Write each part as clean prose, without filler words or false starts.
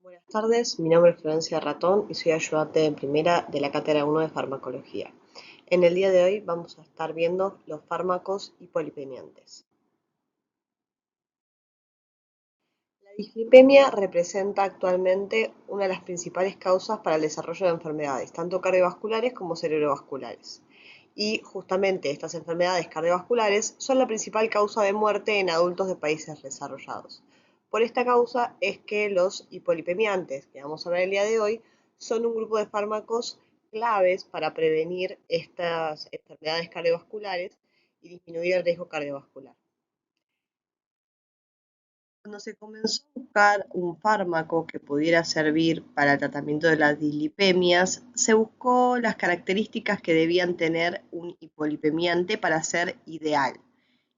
Buenas tardes, mi nombre es Florencia Ratón y soy ayudante de primera de la Cátedra 1 de Farmacología. En el día de hoy vamos a estar viendo los fármacos hipolipemiantes. La dislipemia representa actualmente una de las principales causas para el desarrollo de enfermedades, tanto cardiovasculares como cerebrovasculares. Y justamente estas enfermedades cardiovasculares son la principal causa de muerte en adultos de países desarrollados. Por esta causa es que los hipolipemiantes, que vamos a ver el día de hoy, son un grupo de fármacos claves para prevenir estas enfermedades cardiovasculares y disminuir el riesgo cardiovascular. Cuando se comenzó a buscar un fármaco que pudiera servir para el tratamiento de las dislipemias, se buscó las características que debían tener un hipolipemiante para ser ideal.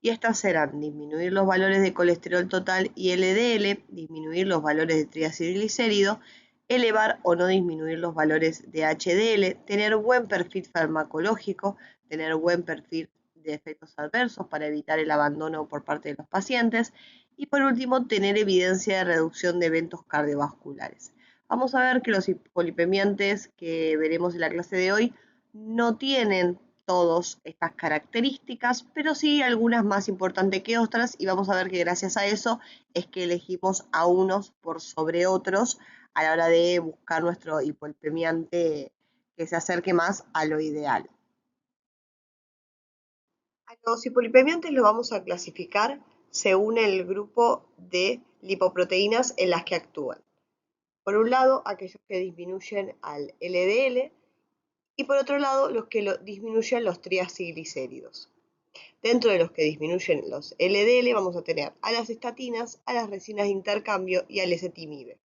Y estas eran disminuir los valores de colesterol total y LDL, disminuir los valores de triacilglicéridos, elevar o no disminuir los valores de HDL, tener buen perfil farmacológico, tener buen perfil de efectos adversos para evitar el abandono por parte de los pacientes y por último tener evidencia de reducción de eventos cardiovasculares. Vamos a ver que los hipolipemiantes que veremos en la clase de hoy no tienen todas estas características, pero sí algunas más importantes que otras y vamos a ver que gracias a eso es que elegimos a unos por sobre otros a la hora de buscar nuestro hipolipemiante que se acerque más a lo ideal. A los hipolipemiantes los vamos a clasificar según el grupo de lipoproteínas en las que actúan. Por un lado, aquellos que disminuyen al LDL y por otro lado, los que disminuyen los triacilglicéridos. Dentro de los que disminuyen los LDL vamos a tener a las estatinas, a las resinas de intercambio y al ezetimibe.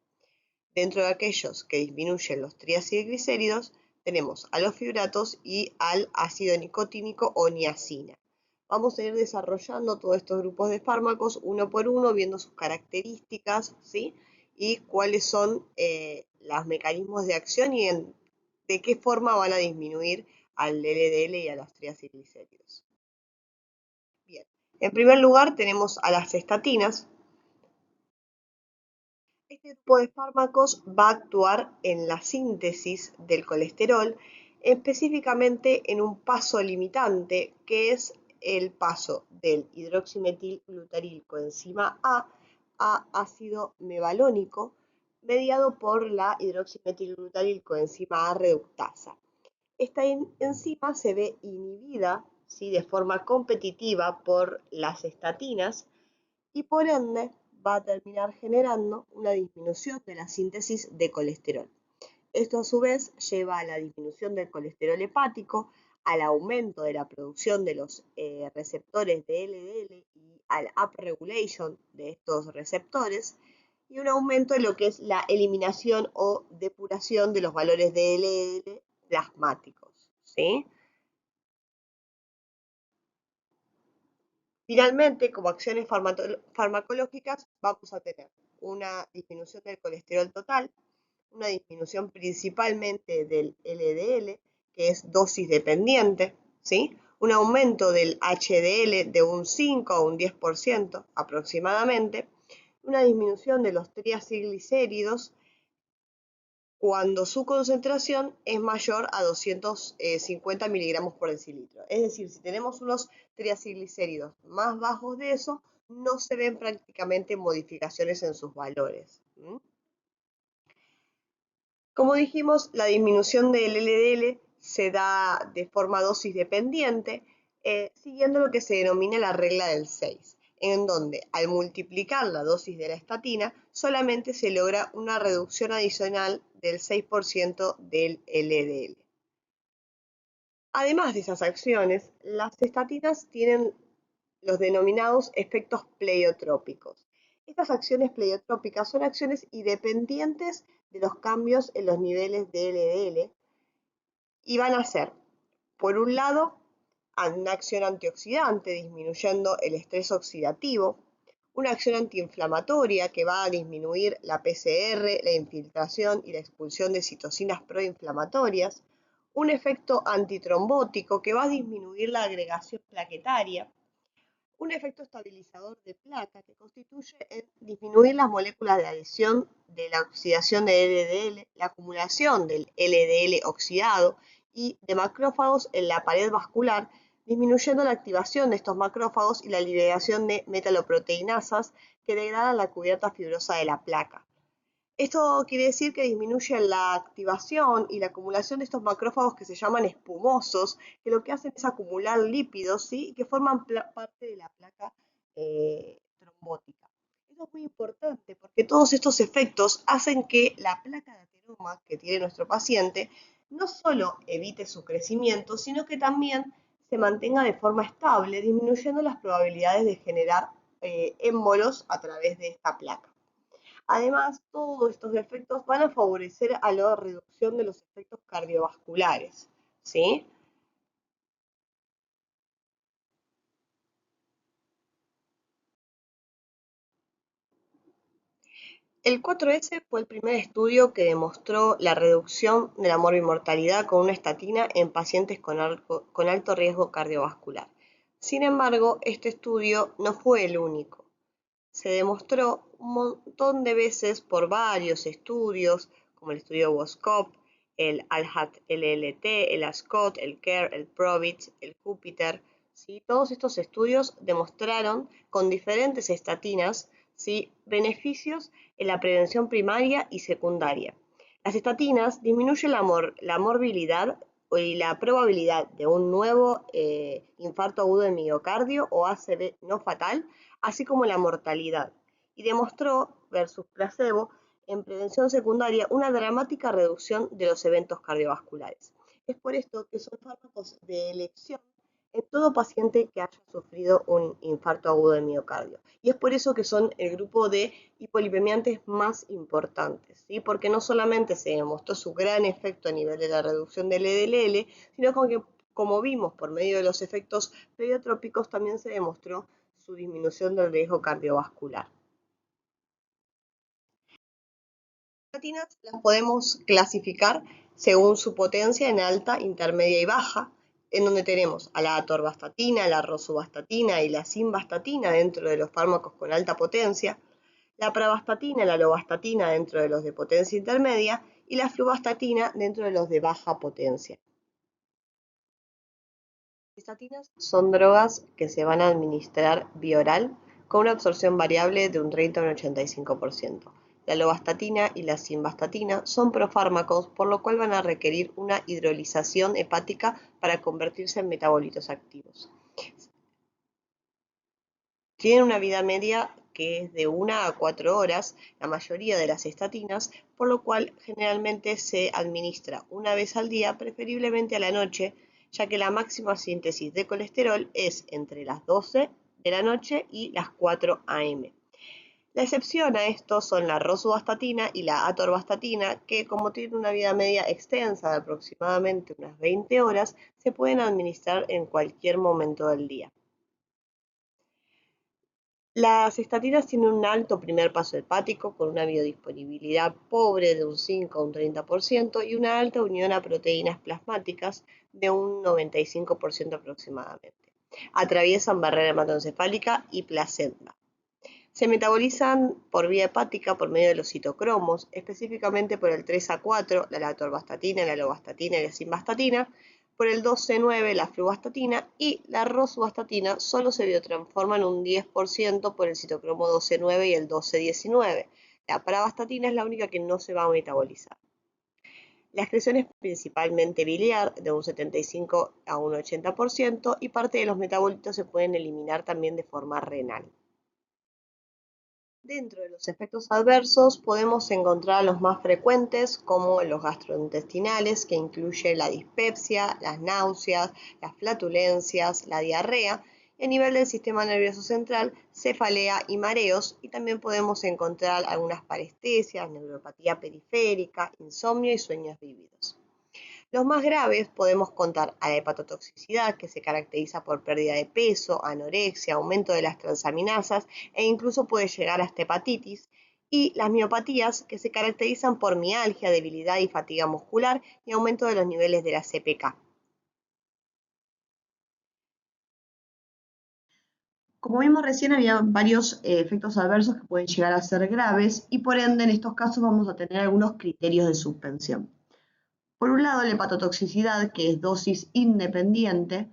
Dentro de aquellos que disminuyen los triacilglicéridos tenemos a los fibratos y al ácido nicotínico o niacina. Vamos a ir desarrollando todos estos grupos de fármacos uno por uno, viendo sus características, ¿sí? Y cuáles son los mecanismos de acción y de qué forma van a disminuir al LDL y a los triacilglicéridos. Bien, en primer lugar tenemos a las estatinas. Este grupo de fármacos va a actuar en la síntesis del colesterol, específicamente en un paso limitante, que es el paso del hidroximetilglutaril coenzima A ácido mevalónico, mediado por la hidroximetilglutaril coenzima A reductasa. Esta enzima se ve inhibida, ¿sí?, de forma competitiva por las estatinas y por ende va a terminar generando una disminución de la síntesis de colesterol. Esto a su vez lleva a la disminución del colesterol hepático, al aumento de la producción de los receptores de LDL y al upregulation de estos receptores y un aumento de lo que es la eliminación o depuración de los valores de LDL plasmáticos, ¿sí? Finalmente, como acciones farmacológicas, vamos a tener una disminución del colesterol total, una disminución principalmente del LDL, que es dosis dependiente, ¿sí? Un aumento del HDL de un 5 a un 10% aproximadamente, una disminución de los triacilglicéridos cuando su concentración es mayor a 250 miligramos por decilitro. Es decir, si tenemos unos triacilglicéridos más bajos de eso, no se ven prácticamente modificaciones en sus valores. Como dijimos, la disminución del LDL se da de forma dosis dependiente, siguiendo lo que se denomina la regla del 6, en donde al multiplicar la dosis de la estatina solamente se logra una reducción adicional del 6% del LDL. Además de esas acciones, las estatinas tienen los denominados efectos pleiotrópicos. Estas acciones pleiotrópicas son acciones independientes de los cambios en los niveles de LDL y van a ser, por un lado, una acción antioxidante, disminuyendo el estrés oxidativo, una acción antiinflamatoria que va a disminuir la PCR, la infiltración y la expulsión de citocinas proinflamatorias, un efecto antitrombótico que va a disminuir la agregación plaquetaria, Un efecto estabilizador de placa que constituye en disminuir las moléculas de adhesión de la oxidación de LDL, la acumulación del LDL oxidado y de macrófagos en la pared vascular, disminuyendo la activación de estos macrófagos y la liberación de metaloproteinasas que degradan la cubierta fibrosa de la placa. Esto quiere decir que disminuye la activación y la acumulación de estos macrófagos que se llaman espumosos, que lo que hacen es acumular lípidos, ¿sí? Y que forman parte de la placa trombótica. Esto es muy importante porque todos estos efectos hacen que la placa de ateroma que tiene nuestro paciente no solo evite su crecimiento, sino que también se mantenga de forma estable, disminuyendo las probabilidades de generar émbolos a través de esta placa. Además, todos estos efectos van a favorecer a la reducción de los efectos cardiovasculares, ¿sí? El 4S fue el primer estudio que demostró la reducción de la morbimortalidad con una estatina en pacientes con alto riesgo cardiovascular. Sin embargo, este estudio no fue el único. Se demostró un montón de veces por varios estudios, como el estudio WOSCOP, el ALHAT-LLT, el ASCOT, el CARE, el PROVIT, el JUPITER, ¿sí? Todos estos estudios demostraron con diferentes estatinas, ¿sí?, beneficios en la prevención primaria y secundaria. Las estatinas disminuyen la morbilidad y la probabilidad de un nuevo infarto agudo de miocardio o ACV no fatal, así como la mortalidad, y demostró, versus placebo, en prevención secundaria una dramática reducción de los eventos cardiovasculares. Es por esto que son fármacos de elección en todo paciente que haya sufrido un infarto agudo de miocardio. Y es por eso que son el grupo de hipolipemiantes más importantes, ¿sí? Porque no solamente se demostró su gran efecto a nivel de la reducción del LDL, sino que, como vimos por medio de los efectos pleiotrópicos, también se demostró su disminución del riesgo cardiovascular. Las estatinas las podemos clasificar según su potencia en alta, intermedia y baja, en donde tenemos a la atorvastatina, la rosuvastatina y la simvastatina dentro de los fármacos con alta potencia, la pravastatina y la lovastatina dentro de los de potencia intermedia y la fluvastatina dentro de los de baja potencia. Las estatinas son drogas que se van a administrar vía oral con una absorción variable de un 30 a un 85%. La lovastatina y la simvastatina son profármacos, por lo cual van a requerir una hidrolización hepática para convertirse en metabolitos activos. Tienen una vida media que es de 1 a 4 horas, la mayoría de las estatinas, por lo cual generalmente se administra una vez al día, preferiblemente a la noche, ya que la máxima síntesis de colesterol es entre las 12 de la noche y las 4 a.m. La excepción a esto son la rosuvastatina y la atorvastatina, que como tienen una vida media extensa de aproximadamente unas 20 horas, se pueden administrar en cualquier momento del día. Las estatinas tienen un alto primer paso hepático con una biodisponibilidad pobre de un 5 a un 30% y una alta unión a proteínas plasmáticas de un 95% aproximadamente. Atraviesan barrera hematoencefálica y placenta. Se metabolizan por vía hepática por medio de los citocromos, específicamente por el 3 a 4, la atorvastatina, la lovastatina y la simvastatina, por el 12-9, la fluvastatina, y la rosuvastatina solo se biotransforma en un 10% por el citocromo 12-9 y el 12-19. La pravastatina es la única que no se va a metabolizar. La excreción es principalmente biliar, de un 75 a un 80%, y parte de los metabolitos se pueden eliminar también de forma renal. Dentro de los efectos adversos podemos encontrar los más frecuentes como los gastrointestinales, que incluye la dispepsia, las náuseas, las flatulencias, la diarrea, y a nivel del sistema nervioso central, cefalea y mareos, y también podemos encontrar algunas parestesias, neuropatía periférica, insomnio y sueños vívidos. Los más graves podemos contar a la hepatotoxicidad, que se caracteriza por pérdida de peso, anorexia, aumento de las transaminasas e incluso puede llegar hasta hepatitis, y las miopatías, que se caracterizan por mialgia, debilidad y fatiga muscular y aumento de los niveles de la CPK. Como vimos recién, había varios efectos adversos que pueden llegar a ser graves y por ende en estos casos vamos a tener algunos criterios de suspensión. Por un lado, la hepatotoxicidad, que es dosis independiente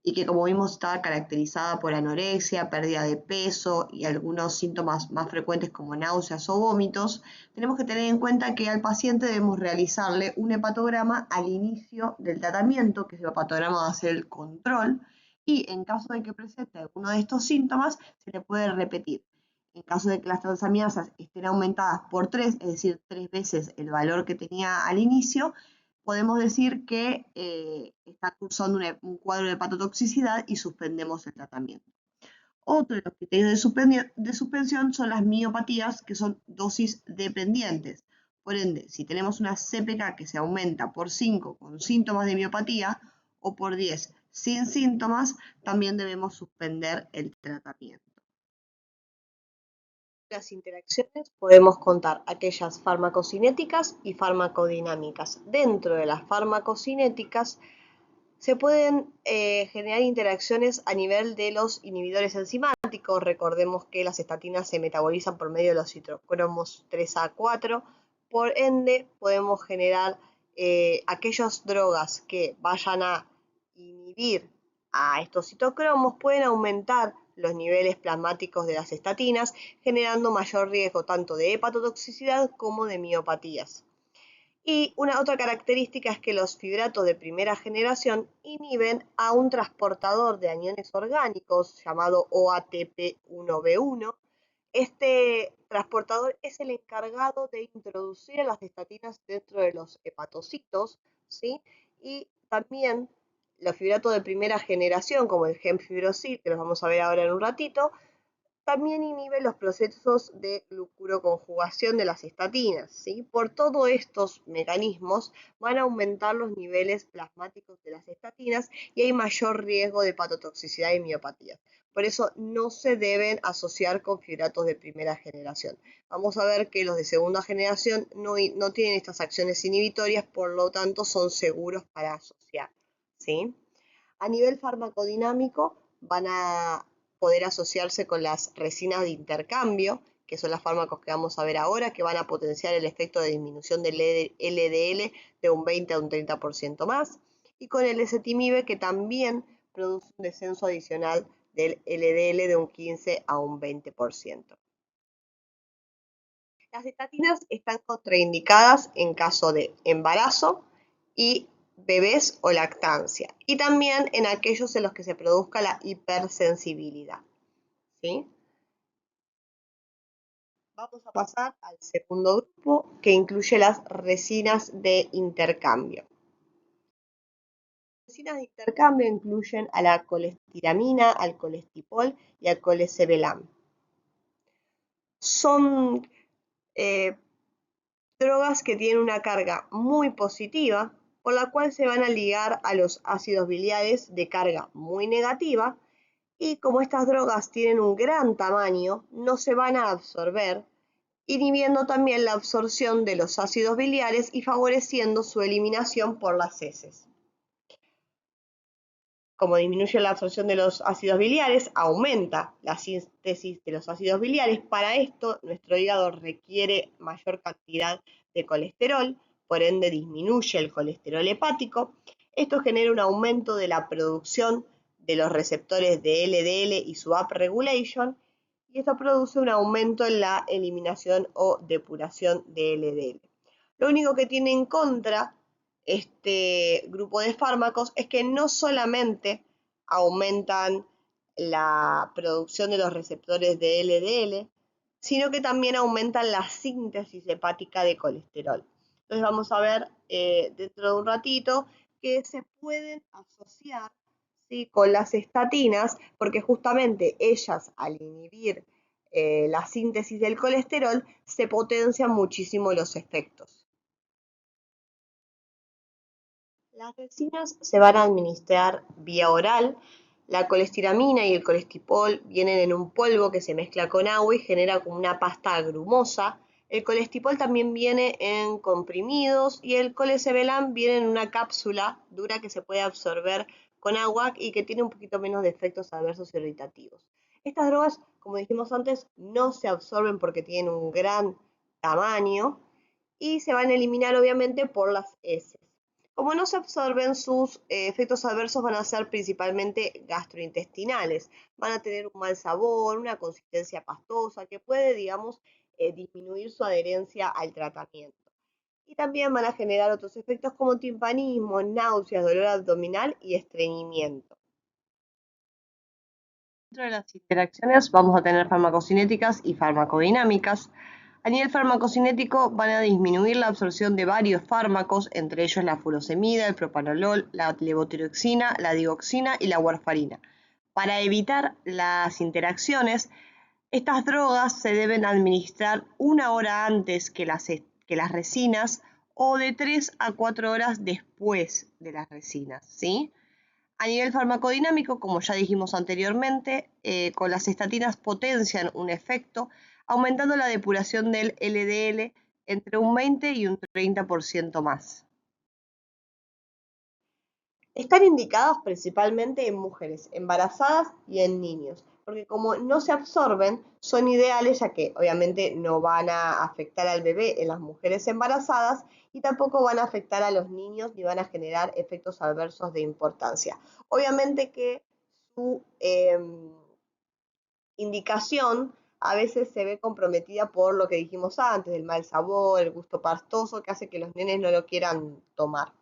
y que como vimos está caracterizada por anorexia, pérdida de peso y algunos síntomas más frecuentes como náuseas o vómitos, tenemos que tener en cuenta que al paciente debemos realizarle un hepatograma al inicio del tratamiento, que el hepatograma va a ser el control, y en caso de que presente alguno de estos síntomas, se le puede repetir. En caso de que las transaminasas estén aumentadas por 3, es decir, 3 veces el valor que tenía al inicio, podemos decir que está cursando un cuadro de hepatotoxicidad y suspendemos el tratamiento. Otro de los criterios de suspensión son las miopatías, que son dosis dependientes. Por ende, si tenemos una CPK que se aumenta por 5 con síntomas de miopatía o por 10 sin síntomas, también debemos suspender el tratamiento. Las interacciones podemos contar aquellas farmacocinéticas y farmacodinámicas. Dentro de las farmacocinéticas se pueden generar interacciones a nivel de los inhibidores enzimáticos. Recordemos que las estatinas se metabolizan por medio de los citocromos 3A4. Por ende, podemos generar aquellas drogas que vayan a inhibir a estos citocromos, pueden aumentar los niveles plasmáticos de las estatinas, generando mayor riesgo tanto de hepatotoxicidad como de miopatías. Y una otra característica es que los fibratos de primera generación inhiben a un transportador de aniones orgánicos llamado OATP1B1. Este transportador es el encargado de introducir a las estatinas dentro de los hepatocitos, ¿sí? Y también los fibratos de primera generación, como el gemfibrosil, que los vamos a ver ahora en un ratito, también inhibe los procesos de glucuroconjugación de las estatinas, ¿sí? Por todos estos mecanismos van a aumentar los niveles plasmáticos de las estatinas y hay mayor riesgo de hepatotoxicidad y miopatía. Por eso no se deben asociar con fibratos de primera generación. Vamos a ver que los de segunda generación no tienen estas acciones inhibitorias, por lo tanto son seguros para asociar, ¿sí? A nivel farmacodinámico van a poder asociarse con las resinas de intercambio, que son los fármacos que vamos a ver ahora, que van a potenciar el efecto de disminución del LDL de un 20 a un 30% más, y con el ezetimibe, que también produce un descenso adicional del LDL de un 15 a un 20%. Las estatinas están contraindicadas en caso de embarazo y bebés o lactancia, y también en aquellos en los que se produzca la hipersensibilidad, ¿sí? Vamos a pasar al segundo grupo, que incluye las resinas de intercambio. Las resinas de intercambio incluyen a la colestiramina, al colestipol y al colesevelam. Son drogas que tienen una carga muy positiva, por la cual se van a ligar a los ácidos biliares de carga muy negativa, y como estas drogas tienen un gran tamaño, no se van a absorber, inhibiendo también la absorción de los ácidos biliares y favoreciendo su eliminación por las heces. Como disminuye la absorción de los ácidos biliares, aumenta la síntesis de los ácidos biliares. Para esto, nuestro hígado requiere mayor cantidad de colesterol, por ende disminuye el colesterol hepático. Esto genera un aumento de la producción de los receptores de LDL y su upregulation, y esto produce un aumento en la eliminación o depuración de LDL. Lo único que tiene en contra este grupo de fármacos es que no solamente aumentan la producción de los receptores de LDL, sino que también aumentan la síntesis hepática de colesterol. Entonces vamos a ver dentro de un ratito que se pueden asociar, ¿sí?, con las estatinas, porque justamente ellas, al inhibir la síntesis del colesterol, se potencian muchísimo los efectos. Las resinas se van a administrar vía oral. La colestiramina y el colestipol vienen en un polvo que se mezcla con agua y genera como una pasta grumosa. El colestipol también viene en comprimidos y el colesevelam viene en una cápsula dura que se puede absorber con agua y que tiene un poquito menos de efectos adversos irritativos. Estas drogas, como dijimos antes, no se absorben porque tienen un gran tamaño y se van a eliminar obviamente por las heces. Como no se absorben, sus efectos adversos van a ser principalmente gastrointestinales. Van a tener un mal sabor, una consistencia pastosa que puede, digamos, disminuir su adherencia al tratamiento. Y también van a generar otros efectos como timpanismo, náuseas, dolor abdominal y estreñimiento. Dentro de las interacciones vamos a tener farmacocinéticas y farmacodinámicas. A nivel farmacocinético van a disminuir la absorción de varios fármacos, entre ellos la furosemida, el propanolol, la levotiroxina, la digoxina y la warfarina. Para evitar las interacciones, estas drogas se deben administrar 1 hora antes que las resinas o de 3 a 4 horas después de las resinas, ¿sí? A nivel farmacodinámico, como ya dijimos anteriormente, con las estatinas potencian un efecto, aumentando la depuración del LDL entre un 20 y un 30% más. Están indicados principalmente en mujeres embarazadas y en niños, porque como no se absorben, son ideales ya que obviamente no van a afectar al bebé en las mujeres embarazadas y tampoco van a afectar a los niños ni van a generar efectos adversos de importancia. Obviamente que su indicación a veces se ve comprometida por lo que dijimos antes, el mal sabor, el gusto pastoso, que hace que los nenes no lo quieran tomar.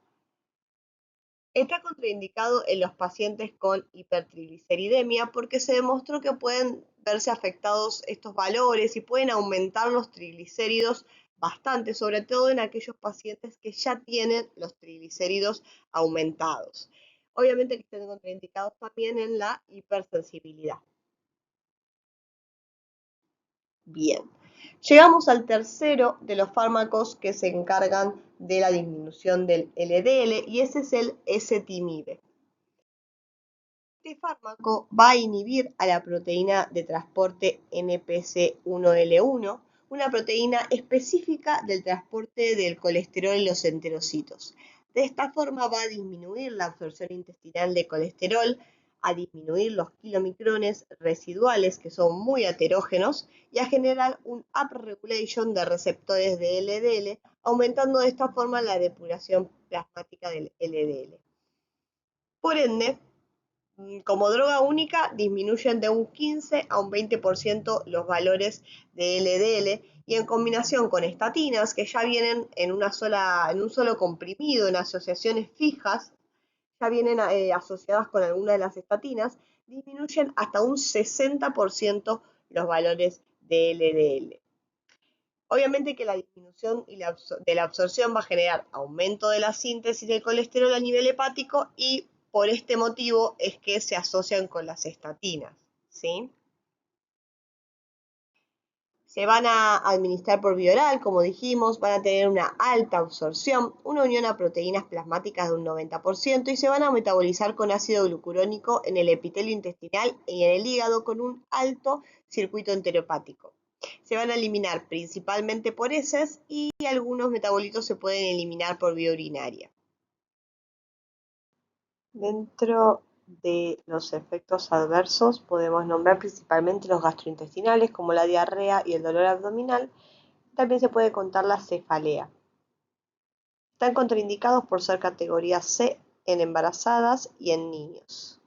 Está contraindicado en los pacientes con hipertrigliceridemia porque se demostró que pueden verse afectados estos valores y pueden aumentar los triglicéridos bastante, sobre todo en aquellos pacientes que ya tienen los triglicéridos aumentados. Obviamente que estén contraindicados también en la hipersensibilidad. Bien, llegamos al tercero de los fármacos que se encargan de la disminución del LDL y ese es el ezetimibe. Este fármaco va a inhibir a la proteína de transporte NPC1L1, una proteína específica del transporte del colesterol en los enterocitos. De esta forma va a disminuir la absorción intestinal de colesterol, a disminuir los kilomicrones residuales que son muy aterógenos y a generar un upregulation de receptores de LDL, aumentando de esta forma la depuración plasmática del LDL. Por ende, como droga única disminuyen de un 15 a un 20% los valores de LDL y en combinación con estatinas que ya vienen en un solo comprimido, en asociaciones fijas, ya vienen asociadas con alguna de las estatinas, disminuyen hasta un 60% los valores de LDL. Obviamente que la disminución de la absorción va a generar aumento de la síntesis del colesterol a nivel hepático y por este motivo es que se asocian con las estatinas, ¿sí? Se van a administrar por vía oral, como dijimos, van a tener una alta absorción, una unión a proteínas plasmáticas de un 90% y se van a metabolizar con ácido glucurónico en el epitelio intestinal y en el hígado con un alto circuito enterohepático. Se van a eliminar principalmente por heces y algunos metabolitos se pueden eliminar por vía urinaria. Dentro de los efectos adversos podemos nombrar principalmente los gastrointestinales como la diarrea y el dolor abdominal. También se puede contar la cefalea. Están contraindicados por ser categoría C en embarazadas y en niños.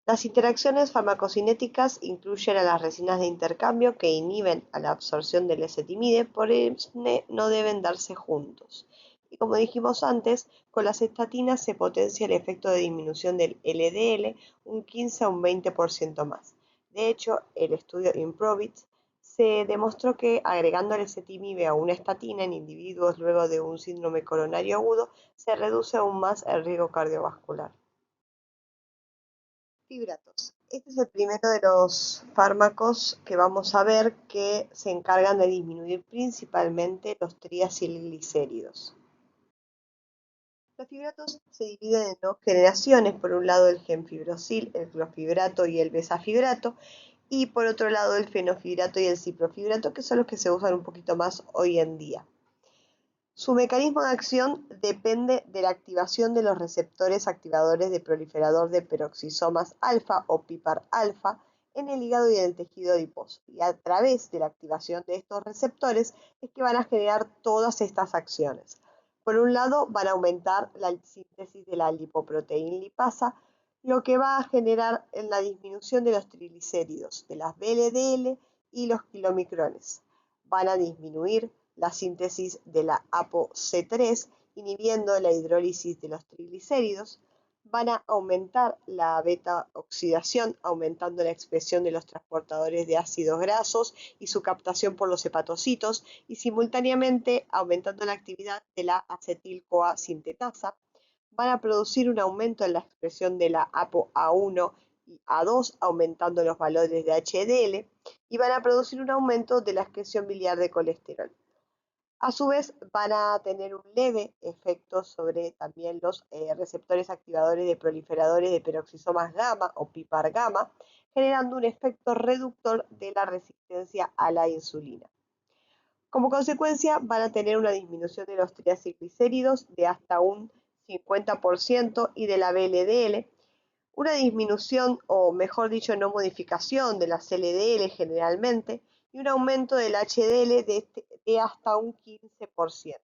Las interacciones farmacocinéticas incluyen a las resinas de intercambio que inhiben a la absorción del ezetimibe, por ende no deben darse juntos. Y como dijimos antes, con las estatinas se potencia el efecto de disminución del LDL un 15 a un 20% más. De hecho, el estudio IMPROVIT se demostró que agregando el ezetimibe a una estatina en individuos luego de un síndrome coronario agudo se reduce aún más el riesgo cardiovascular. Fibratos. Este es el primero de los fármacos que vamos a ver que se encargan de disminuir principalmente los triacilglicéridos. Los fibratos se dividen en dos generaciones, por un lado el gemfibrosil, el clofibrato y el bezafibrato, y por otro lado el fenofibrato y el ciprofibrato, que son los que se usan un poquito más hoy en día. Su mecanismo de acción depende de la activación de los receptores activadores de proliferador de peroxisomas alfa o PIPAR alfa en el hígado y en el tejido adiposo. Y a través de la activación de estos receptores es que van a generar todas estas acciones. Por un lado, van a aumentar la síntesis de la lipoproteína lipasa, lo que va a generar en la disminución de los triglicéridos, de las VLDL y los kilomicrones. Van a disminuir la síntesis de la ApoC3, inhibiendo la hidrólisis de los triglicéridos. Van a aumentar la beta-oxidación, aumentando la expresión de los transportadores de ácidos grasos y su captación por los hepatocitos, y simultáneamente aumentando la actividad de la acetil-CoA sintetasa. Van a producir un aumento en la expresión de la ApoA1 y A2, aumentando los valores de HDL, y van a producir un aumento de la excreción biliar de colesterol. A su vez, van a tener un leve efecto sobre también los receptores activadores de proliferadores de peroxisomas gamma o PIPAR gamma, generando un efecto reductor de la resistencia a la insulina. Como consecuencia, van a tener una disminución de los triacilglicéridos de hasta un 50% y de la VLDL, una disminución, o mejor dicho, no modificación de las LDL generalmente, y un aumento del HDL de hasta un 15%.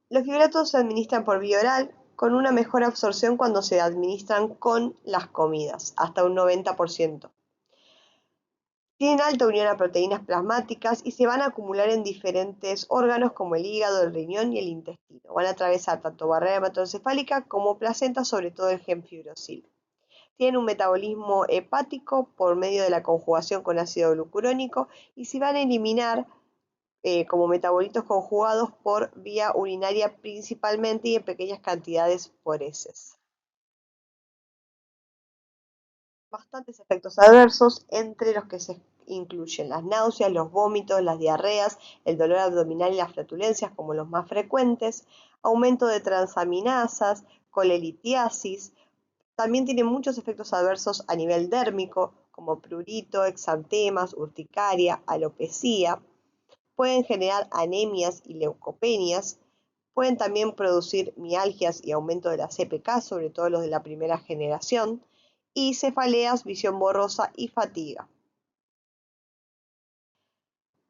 Los fibratos se administran por vía oral, con una mejor absorción cuando se administran con las comidas, hasta un 90%. Tienen alta unión a proteínas plasmáticas y se van a acumular en diferentes órganos como el hígado, el riñón y el intestino. Van a atravesar tanto barrera hematoencefálica como placenta, sobre todo el gen fibrosil. Tienen un metabolismo hepático por medio de la conjugación con ácido glucurónico y se van a eliminar como metabolitos conjugados por vía urinaria principalmente y en pequeñas cantidades por heces. Bastantes efectos adversos, entre los que se incluyen las náuseas, los vómitos, las diarreas, el dolor abdominal y las flatulencias como los más frecuentes, aumento de transaminasas, colelitiasis. También tiene muchos efectos adversos a nivel dérmico, como prurito, exantemas, urticaria, alopecia. Pueden generar anemias y leucopenias. Pueden también producir mialgias y aumento de la CPK, sobre todo los de la primera generación, y cefaleas, visión borrosa y fatiga.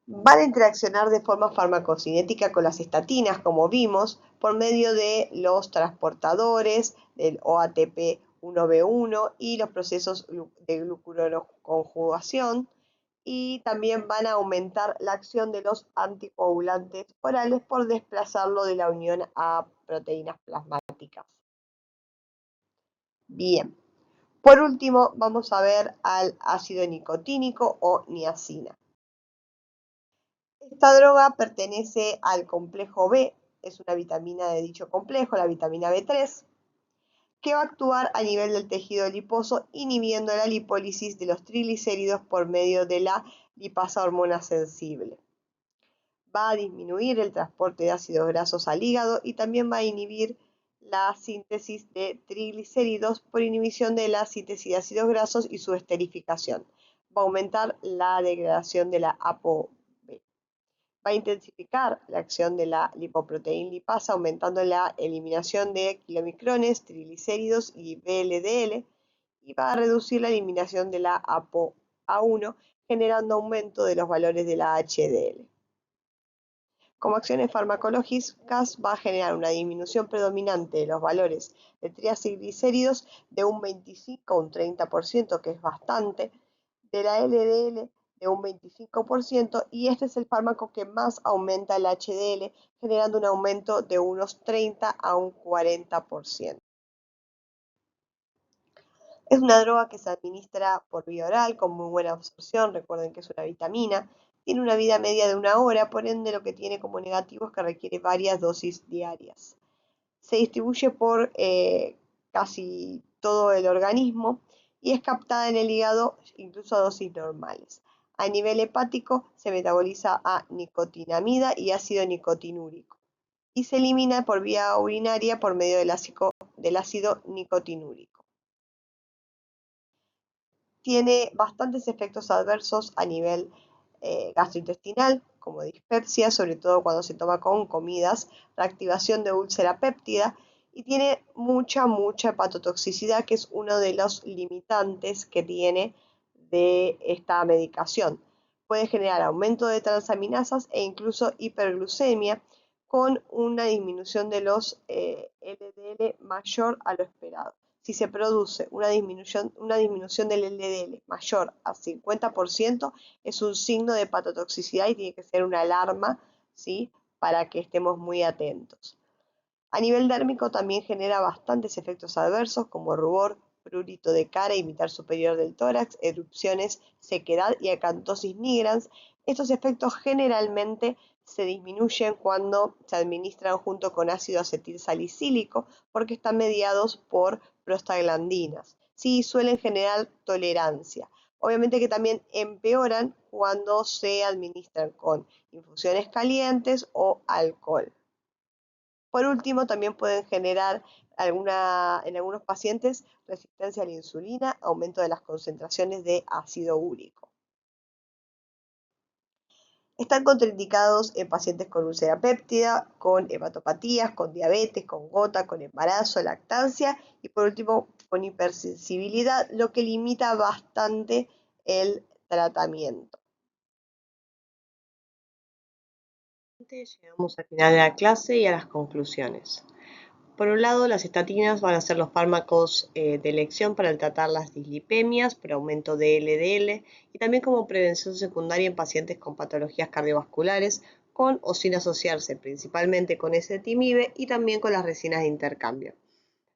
Van a interaccionar de forma farmacocinética con las estatinas, como vimos, por medio de los transportadores del OATP1B1 y los procesos de glucuroconjugación, y también van a aumentar la acción de los anticoagulantes orales por desplazarlo de la unión a proteínas plasmáticas. Bien, por último vamos a ver al ácido nicotínico o niacina. Esta droga pertenece al complejo B, es una vitamina de dicho complejo, la vitamina B3, que va a actuar a nivel del tejido adiposo, inhibiendo la lipólisis de los triglicéridos por medio de la lipasa hormona sensible. Va a disminuir el transporte de ácidos grasos al hígado y también va a inhibir la síntesis de triglicéridos por inhibición de la síntesis de ácidos grasos y su esterificación. Va a aumentar la degradación de la ApoB. Va a intensificar la acción de la lipoproteína lipasa, aumentando la eliminación de kilomicrones, triglicéridos y VLDL, y va a reducir la eliminación de la ApoA1, generando aumento de los valores de la HDL. Como acciones farmacológicas, va a generar una disminución predominante de los valores de triacilglicéridos de un 25 a un 30%, que es bastante, de la LDL de un 25%, y este es el fármaco que más aumenta el HDL, generando un aumento de unos 30 a un 40%. Es una droga que se administra por vía oral con muy buena absorción, recuerden que es una vitamina, tiene una vida media de 1 hora, por ende lo que tiene como negativo es que requiere varias dosis diarias. Se distribuye por casi todo el organismo y es captada en el hígado incluso a dosis normales. A nivel hepático se metaboliza a nicotinamida y ácido nicotinúrico y se elimina por vía urinaria por medio del ácido nicotinúrico. Tiene bastantes efectos adversos a nivel gastrointestinal, como dispepsia, sobre todo cuando se toma con comidas, reactivación de úlcera péptida, y tiene mucha hepatotoxicidad, que es uno de los limitantes que tiene de esta medicación. Puede generar aumento de transaminasas e incluso hiperglucemia, con una disminución de los LDL mayor a lo esperado. Si se produce una disminución del LDL mayor a 50%, es un signo de hepatotoxicidad y tiene que ser una alarma, ¿sí? Para que estemos muy atentos. A nivel dérmico también genera bastantes efectos adversos como rubor, prurito de cara y mitad superior del tórax, erupciones, sequedad y acantosis nigrans. Estos efectos generalmente se disminuyen cuando se administran junto con ácido acetilsalicílico porque están mediados por prostaglandinas. Sí, suelen generar tolerancia. Obviamente que también empeoran cuando se administran con infusiones calientes o alcohol. Por último, también pueden generar en algunos pacientes resistencia a la insulina, aumento de las concentraciones de ácido úrico. Están contraindicados en pacientes con úlcera péptida, con hepatopatías, con diabetes, con gota, con embarazo, lactancia y por último con hipersensibilidad, lo que limita bastante el tratamiento. Llegamos al final de la clase y a las conclusiones. Por un lado, las estatinas van a ser los fármacos de elección para tratar las dislipemias por aumento de LDL y también como prevención secundaria en pacientes con patologías cardiovasculares, con o sin asociarse principalmente con ezetimibe y también con las resinas de intercambio.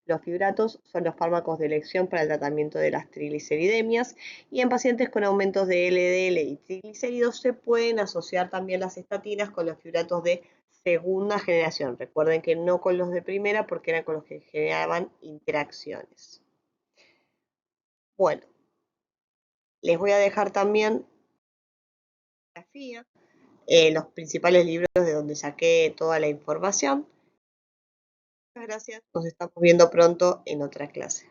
Los fibratos son los fármacos de elección para el tratamiento de las trigliceridemias y en pacientes con aumentos de LDL y triglicéridos se pueden asociar también las estatinas con los fibratos de segunda generación. Recuerden que no con los de primera porque eran con los que generaban interacciones. Bueno, les voy a dejar también los principales libros de donde saqué toda la información. Muchas gracias, nos estamos viendo pronto en otra clase.